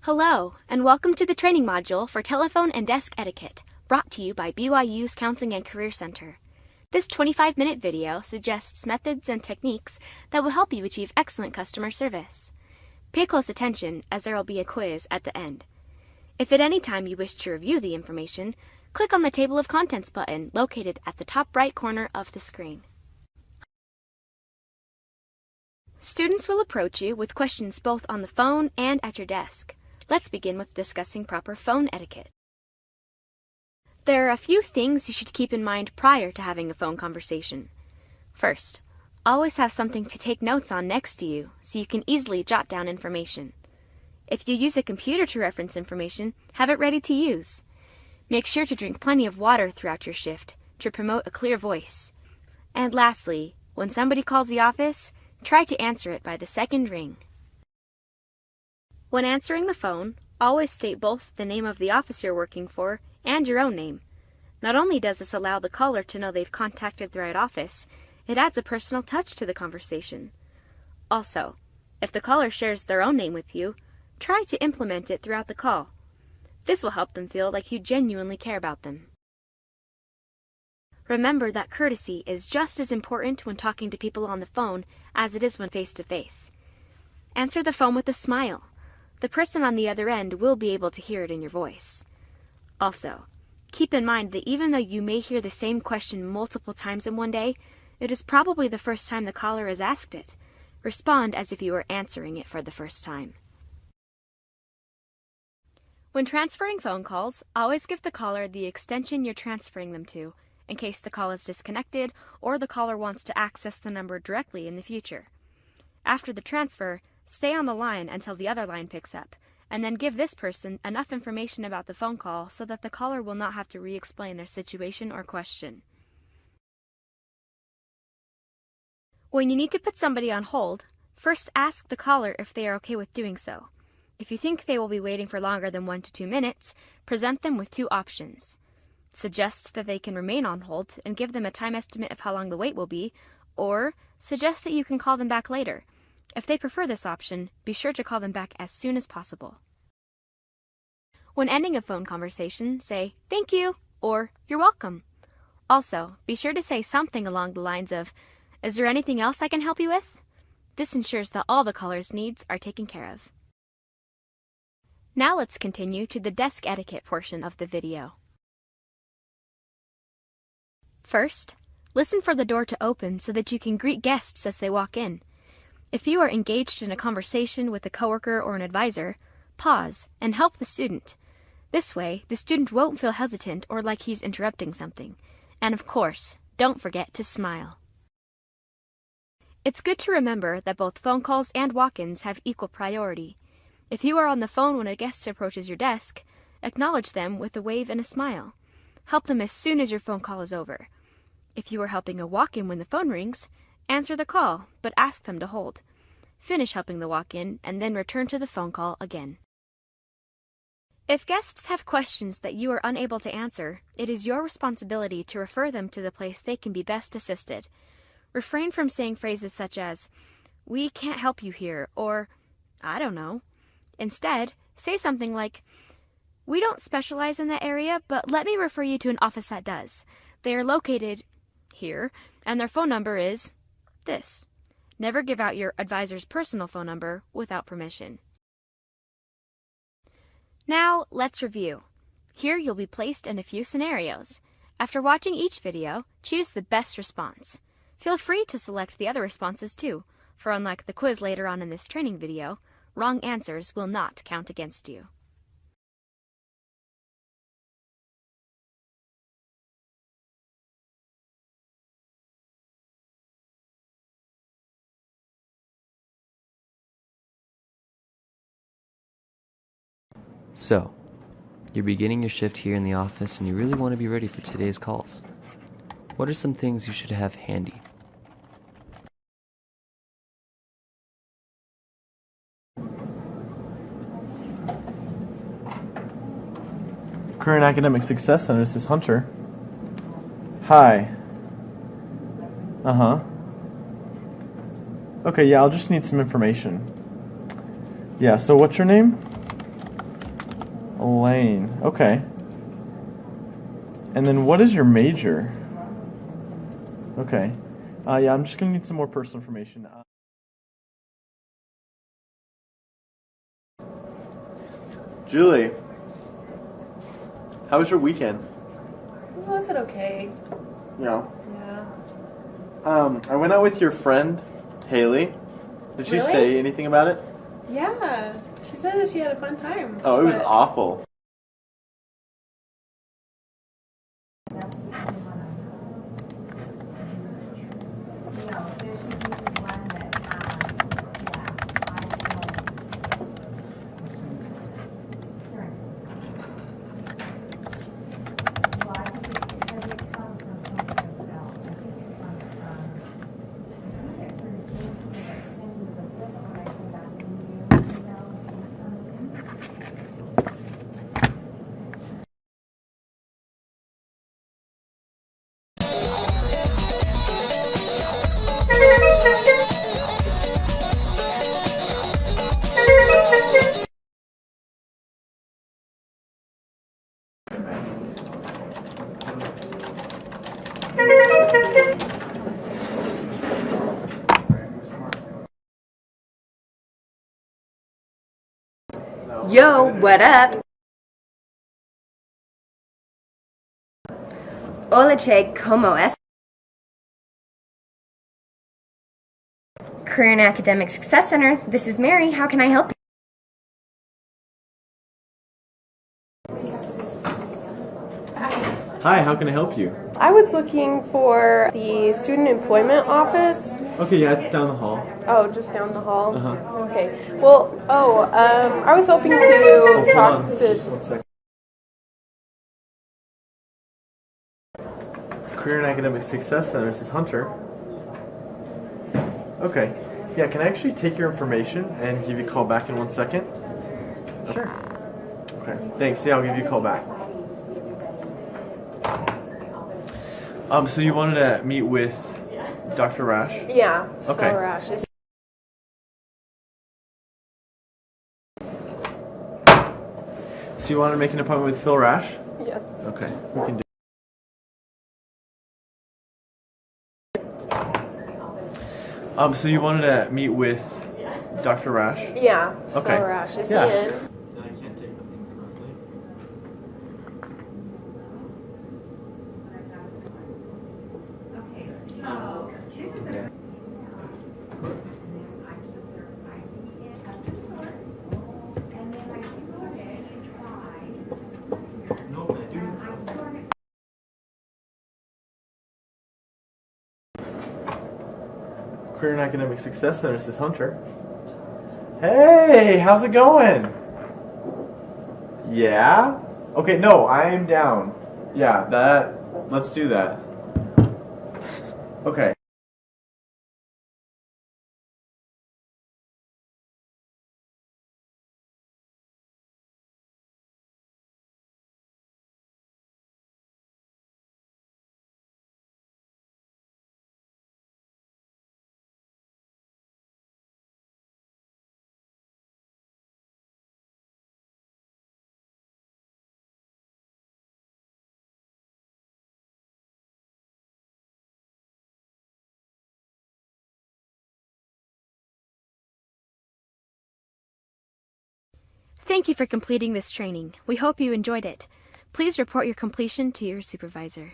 Hello, and welcome to the training module for Telephone and Desk Etiquette, brought to you by BYU's Counseling and Career Center. This 25-minute video suggests methods and techniques that will help you achieve excellent customer service. Pay close attention, as there will be a quiz at the end. If at any time you wish to review the information, click on the Table of Contents button located at the top right corner of the screen. Students will approach you with questions both on the phone and at your desk. Let's begin with discussing proper phone etiquette. There are a few things you should keep in mind prior to having a phone conversation. First, always have something to take notes on next to you so you can easily jot down information. If you use a computer to reference information, have it ready to use. Make sure to drink plenty of water throughout your shift to promote a clear voice. And lastly, when somebody calls the office, try to answer it by the second ring. When answering the phone, always state both the name of the office you're working for and your own name. Not only does this allow the caller to know they've contacted the right office, it adds a personal touch to the conversation. Also, if the caller shares their own name with you, try to implement it throughout the call. This will help them feel like you genuinely care about them. Remember that courtesy is just as important when talking to people on the phone as it is when face-to-face. Answer the phone with a smile. The person on the other end will be able to hear it in your voice. Also, keep in mind that even though you may hear the same question multiple times in one day, it is probably the first time the caller has asked it. Respond as if you were answering it for the first time. When transferring phone calls, always give the caller the extension you're transferring them to, in case the call is disconnected or the caller wants to access the number directly in the future. After the transfer, stay on the line until the other line picks up, and then give this person enough information about the phone call so that the caller will not have to re-explain their situation or question. When you need to put somebody on hold, first ask the caller if they are okay with doing so. If you think they will be waiting for longer than 1 to 2 minutes, present them with two options. Suggest that they can remain on hold and give them a time estimate of how long the wait will be, or suggest that you can call them back later. If they prefer this option, be sure to call them back as soon as possible. When ending a phone conversation, say, "Thank you," or "You're welcome." Also, be sure to say something along the lines of, "Is there anything else I can help you with?" This ensures that all the caller's needs are taken care of. Now let's continue to the desk etiquette portion of the video. First, listen for the door to open so that you can greet guests as they walk in. If you are engaged in a conversation with a coworker or an advisor, pause and help the student. This way, the student won't feel hesitant or like he's interrupting something. And of course, don't forget to smile. It's good to remember that both phone calls and walk-ins have equal priority. If you are on the phone when a guest approaches your desk, acknowledge them with a wave and a smile. Help them as soon as your phone call is over. If you are helping a walk-in when the phone rings, answer the call, but ask them to hold. Finish helping the walk-in and then return to the phone call again. If guests have questions that you are unable to answer, it is your responsibility to refer them to the place they can be best assisted. Refrain from saying phrases such as, "We can't help you here," or, "I don't know." Instead, say something like, "We don't specialize in that area, but let me refer you to an office that does. They are located here, and their phone number is this." Never give out your advisor's personal phone number without permission. Now, let's review. Here you'll be placed in a few scenarios. After watching each video, choose the best response. Feel free to select the other responses too, for unlike the quiz later on in this training video, wrong answers will not count against you. So, you're beginning your shift here in the office and you really want to be ready for today's calls. What are some things you should have handy? Current Academic Success Center, this is Hunter. Hi. Okay, yeah, I'll just need some information. Yeah, so what's your name? Lane. Okay. And then what is your major? Okay. Yeah, I'm just going to need some more personal information. Julie, how was your weekend? Was it okay? Yeah. Yeah. I went out with your friend, Haley. Did she Really? say anything about it? Yeah. She said that she had a fun time. Oh, it was but- awful. Yo, what up? Hola, che, como es? Career and Academic Success Center. This is Mary. How can I help you? Hi, how can I help you? I was looking for the student employment office. Okay, yeah, it's down the hall. Oh, just down the hall? Uh-huh. Okay. Well, I was hoping to Hold talk on, to... just 1 second. Career and Academic Success Center, this is Hunter. Okay. Yeah, can I actually take your information and give you a call back in 1 second? Sure. Okay, thanks. Yeah, I'll give you a call back. So you wanted to meet with Dr. Rash? Yeah. Okay. Phil Rash. So you want to make an appointment with Phil Rash? Yes. Okay, we can do. So you wanted to meet with Dr. Rash? Yeah. Okay. Phil Rash. Is Yeah. he in? I can't take them currently. Career and Academic Success Center, this is Hunter. Hey, how's it going? Yeah? Okay, no, I am down. Yeah, let's do that. Okay. Thank you for completing this training. We hope you enjoyed it. Please report your completion to your supervisor.